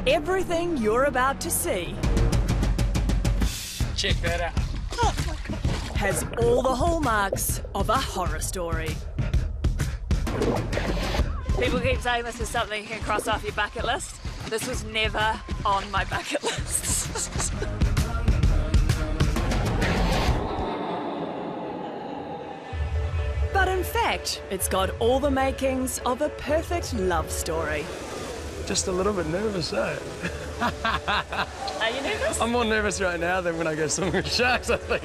Everything you're about to see Check that out. has all the hallmarks of a horror story. People keep saying this is something you can cross off your bucket list. This was never on my bucket list. But in fact, it's got all the makings of a perfect love story. Just a little bit nervous, eh? Are you nervous? I'm more nervous right now than when I go swimming with sharks, I think.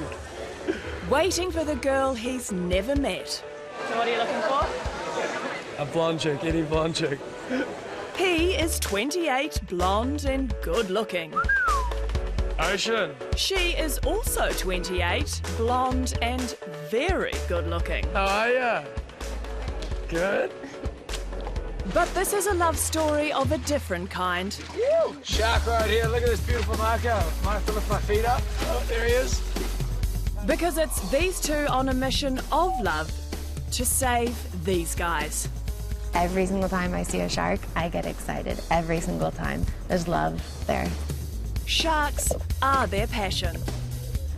Waiting for the girl he's never met. So what are you looking for? A blonde chick, any blonde chick. He is 28, blonde and good-looking. Ocean. She is also 28, blonde and very good-looking. How are ya? Good? But this is a love story of a different kind. Woo! Shark right here. Look at this beautiful marker. Might have to lift my feet up. Oh, there he is. Because it's these two on a mission of love to save these guys. Every single time I see a shark, I get excited. Every single time. There's love there. Sharks are their passion.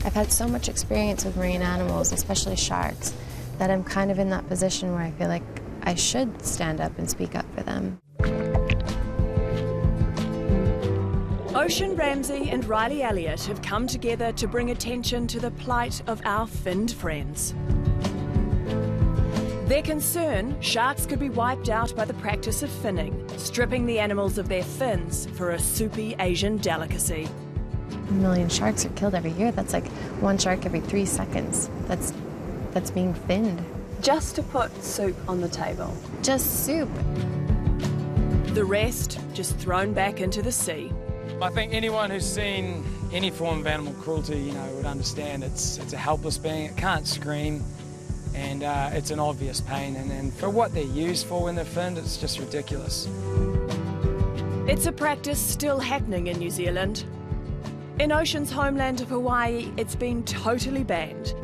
I've had so much experience with marine animals, especially sharks, that I'm kind of in that position where I feel like I should stand up and speak up for them. Ocean Ramsey and Riley Elliott have come together to bring attention to the plight of our finned friends. Their concern, sharks could be wiped out by the practice of finning, stripping the animals of their fins for a soupy Asian delicacy. 1 million sharks are killed every year. That's like 1 shark every 3 seconds. That's being finned. Just to put soup on the table. Just soup. The rest just thrown back into the sea. I think anyone who's seen any form of animal cruelty, would understand it's a helpless being. It can't scream, and it's an obvious pain. And for what they're used for when they're finned, it's just ridiculous. It's a practice still happening in New Zealand. In Ocean's homeland of Hawaii, it's been totally banned.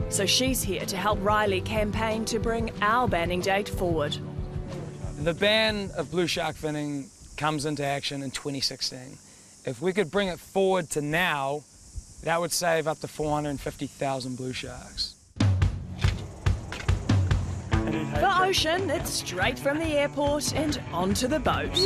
So she's here to help Riley campaign to bring our banning date forward. The ban of blue shark finning comes into action in 2016. If we could bring it forward to now, that would save up to 450,000 blue sharks. For Ocean, it's straight from the airport and onto the boat.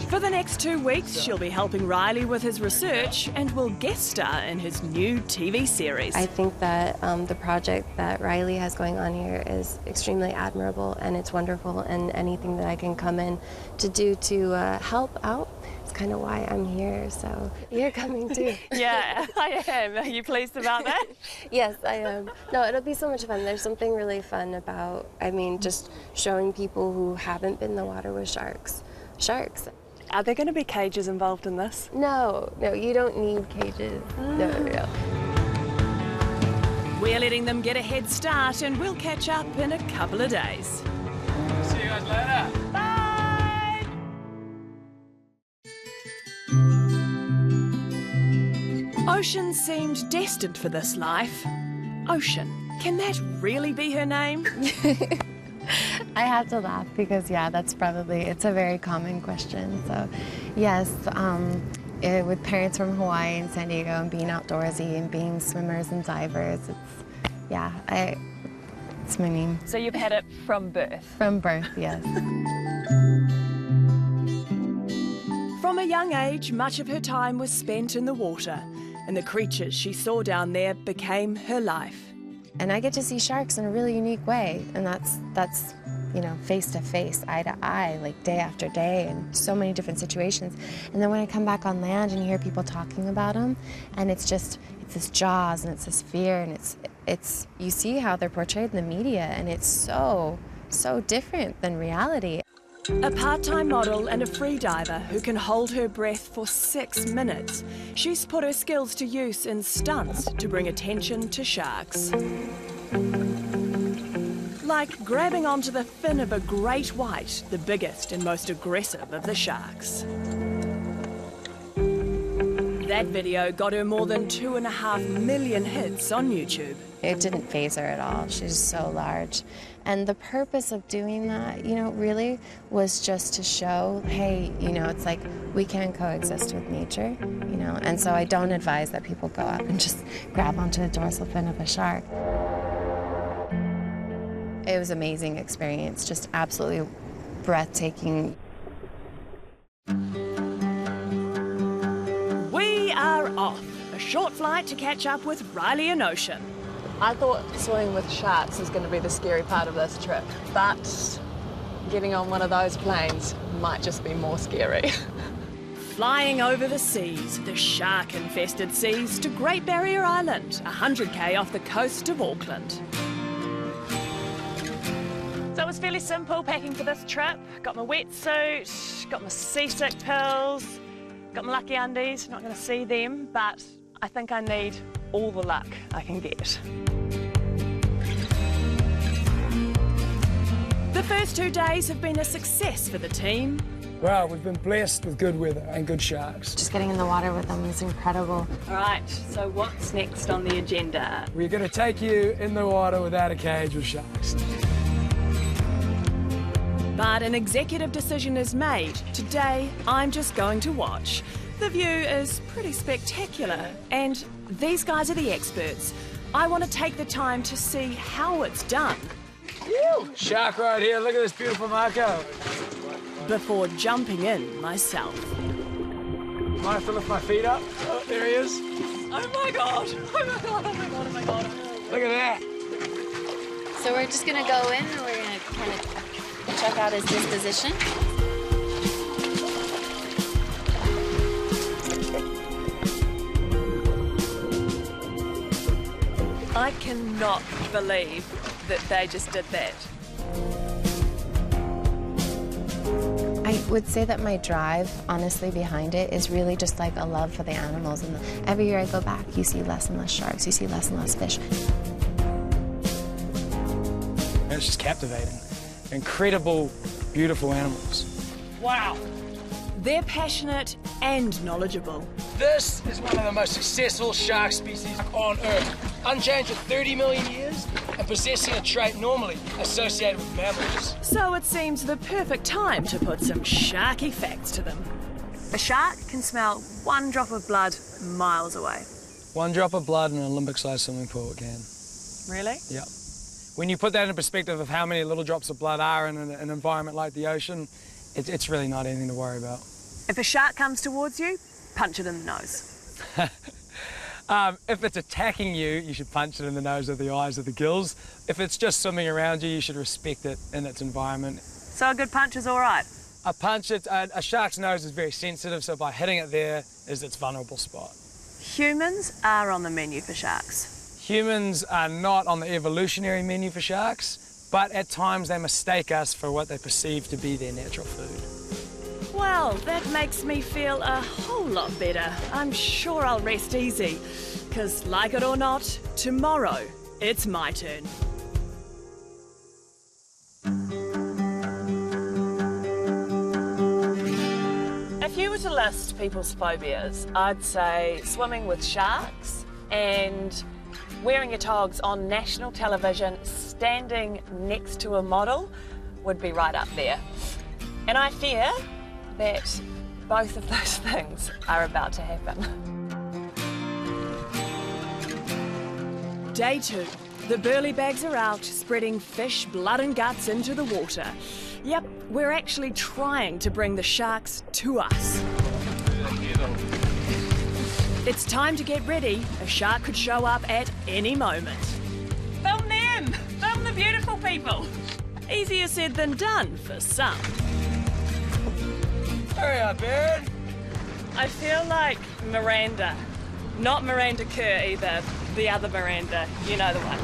For the next 2 weeks, she'll be helping Riley with his research and will guest star in his new TV series. I think that the project that Riley has going on here is extremely admirable, and it's wonderful, and anything that I can come in to do to help out is kind of why I'm here, so you're coming too. Yeah, I am. Are you pleased about that? Yes, I am. No, it'll be so much fun. There's something really fun about, just showing people who haven't been in the water with sharks. Are there going to be cages involved in this? No, you don't need cages. No. We're letting them get a head start and we'll catch up in a couple of days. See you guys later. Bye! Ocean seemed destined for this life. Ocean, can that really be her name? I have to laugh because, it's a very common question. So, yes, with parents from Hawaii and San Diego and being outdoorsy and being swimmers and divers, it's my name. So you've had it from birth? From birth, yes. From a young age, much of her time was spent in the water, and the creatures she saw down there became her life. And I get to see sharks in a really unique way, and that's face to face, eye to eye, like day after day, and so many different situations. And then when I come back on land and you hear people talking about them, and it's this jaws and it's this fear, and it's you see how they're portrayed in the media, and it's so different than reality. A part-time model and a free diver who can hold her breath for 6 minutes. She's put her skills to use in stunts to bring attention to sharks. Like grabbing onto the fin of a great white, the biggest and most aggressive of the sharks. That video got her more than 2.5 million hits on YouTube. It didn't faze her at all. She's so large. And the purpose of doing that, you know, really was just to show, hey, you know, it's like we can coexist with nature, you know. And so I don't advise that people go up and just grab onto the dorsal fin of a shark. It was an amazing experience, just absolutely breathtaking. We are off. A short flight to catch up with Riley and Ocean. I thought swimming with sharks was going to be the scary part of this trip, but getting on one of those planes might just be more scary. Flying over the seas, the shark-infested seas, to Great Barrier Island, 100k off the coast of Auckland. So it was fairly simple packing for this trip. Got my wetsuit, got my seasick pills, got my lucky undies. Not going to see them, but I think I need all the luck I can get. The first 2 days have been a success for the team. Well, we've been blessed with good weather and good sharks. Just getting in the water with them was incredible. All right, so what's next on the agenda? We're going to take you in the water without a cage with sharks. But an executive decision is made. Today, I'm just going to watch. The view is pretty spectacular, and these guys are the experts. I want to take the time to see how it's done. Woo! Shark right here, look at this beautiful Marco. Before jumping in myself. Mind if I lift my feet up? Oh, there he is. Oh my god! Oh my god! Oh my god! Oh my god! Look at that. So we're just gonna go in and we're gonna kind of check out his disposition. I cannot believe that they just did that. I would say that my drive, honestly, behind it is really just like a love for the animals. And every year I go back, you see less and less sharks, you see less and less fish. It's just captivating. Incredible, beautiful animals. Wow. They're passionate and knowledgeable. This is one of the most successful shark species on Earth. Unchanged for 30 million years and possessing a trait normally associated with mammals. So it seems the perfect time to put some sharky facts to them. A shark can smell one drop of blood miles away. One drop of blood in an Olympic-sized swimming pool, it can. Really? Yeah. When you put that in perspective of how many little drops of blood are in an environment like the ocean, it's really not anything to worry about. If a shark comes towards you, punch it in the nose. If it's attacking you, you should punch it in the nose or the eyes or the gills. If it's just swimming around you, you should respect it in its environment. So a good punch is all right? A shark's nose is very sensitive, so by hitting it there is its vulnerable spot. Humans are on the menu for sharks. Humans are not on the evolutionary menu for sharks, but at times they mistake us for what they perceive to be their natural food. Well, that makes me feel a whole lot better. I'm sure I'll rest easy, because like it or not, tomorrow it's my turn. If you were to list people's phobias, I'd say swimming with sharks and wearing your togs on national television, standing next to a model would be right up there. And I fear that both of those things are about to happen. Day 2. The burley bags are out, spreading fish, blood and guts into the water. Yep, we're actually trying to bring the sharks to us. It's time to get ready. A shark could show up at any moment. Film them! Film the beautiful people! Easier said than done for some. Hurry up, Erin. I feel like Miranda. Not Miranda Kerr either. The other Miranda. You know the one.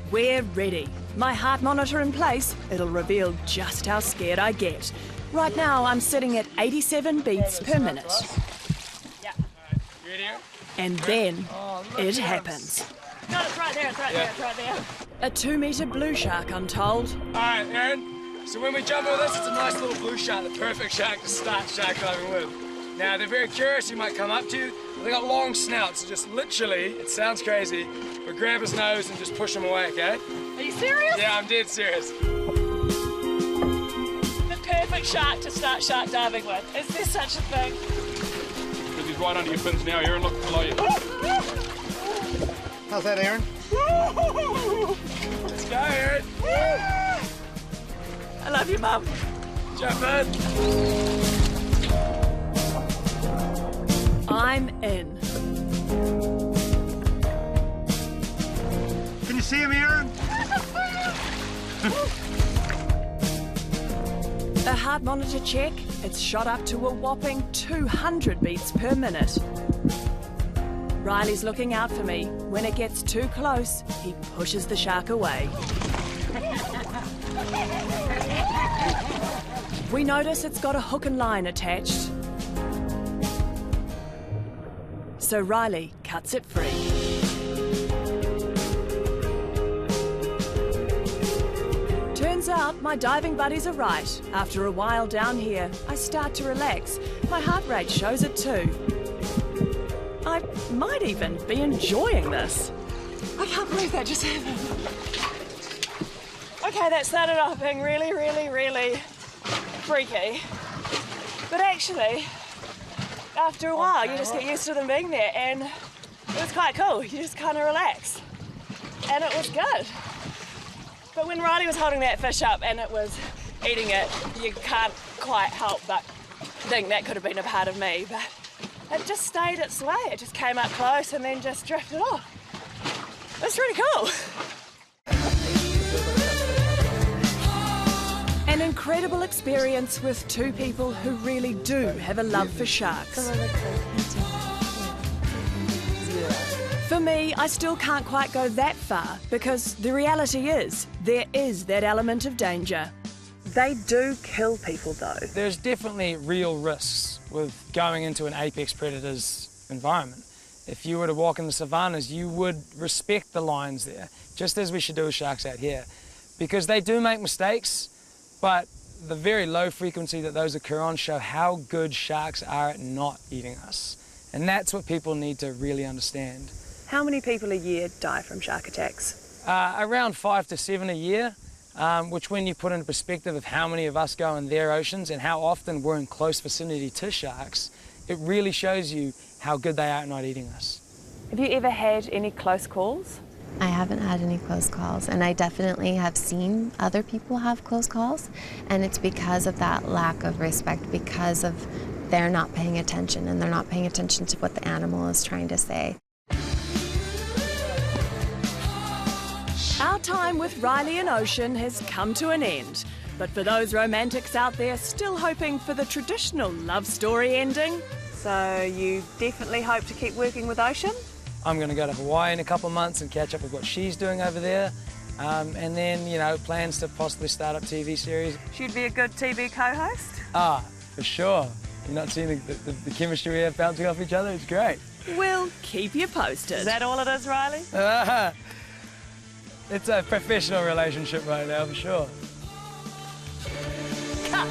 We're ready. My heart monitor in place. It'll reveal just how scared I get. Right now, I'm sitting at 87 beats per minute. Yeah. You ready, Erin? And then it happens. No, it's right there, it's right there, it's right there. A 2-metre blue shark, I'm told. All right, Erin. So when we jump over this, it's a nice little blue shark, the perfect shark to start shark diving with. Now, they're very curious, you might come up to you, They got long snouts, just literally, it sounds crazy, but grab his nose and just push him away, okay? Are you serious? Yeah, I'm dead serious. The perfect shark to start shark diving with. Is there such a thing? Because he's right under your fins now, Erin. Look below you. How's that, Erin? Let's go, Erin. I love you, Mum. Jump in. I'm in. Can you see him, Erin? A heart monitor check, it's shot up to a whopping 200 beats per minute. Riley's looking out for me. When it gets too close, he pushes the shark away. We notice it's got a hook and line attached. So Riley cuts it free. Turns out my diving buddies are right. After a while down here, I start to relax. My heart rate shows it too. I might even be enjoying this. I can't believe that just happened. Okay, that started off being really, really, really freaky. But actually, after a while, you just get used to them being there, and it was quite cool. You just kind of relax. And it was good. But when Riley was holding that fish up and it was eating it, you can't quite help but think that could have been a part of me. But it just stayed its way. It just came up close and then just drifted off. It's really cool. An incredible experience with two people who really do have a love for sharks. For me, I still can't quite go that far because the reality is there is that element of danger. They do kill people though. There's definitely real risks with going into an apex predator's environment. If you were to walk in the savannas, you would respect the lions there, just as we should do with sharks out here, because they do make mistakes, but the very low frequency that those occur on show how good sharks are at not eating us. And that's what people need to really understand. How many people a year die from shark attacks? Around 5 to 7 a year, which when you put into perspective of how many of us go in their oceans and how often we're in close vicinity to sharks, it really shows you how good they are at not eating us. Have you ever had any close calls? I haven't had any close calls, and I definitely have seen other people have close calls, and it's because of that lack of respect, because of they're not paying attention, and they're not paying attention to what the animal is trying to say. Our time with Riley and Ocean has come to an end. But for those romantics out there still hoping for the traditional love story ending, So you definitely hope to keep working with Ocean? I'm going to go to Hawaii in a couple of months and catch up with what she's doing over there. And then, you know, plans to possibly start up TV series. She'd be a good TV co-host? Ah, for sure. You're not seeing the chemistry we have bouncing off each other? It's great. we'll keep you posted. Is that all it is, Riley? It's a professional relationship right now, for sure. Cut.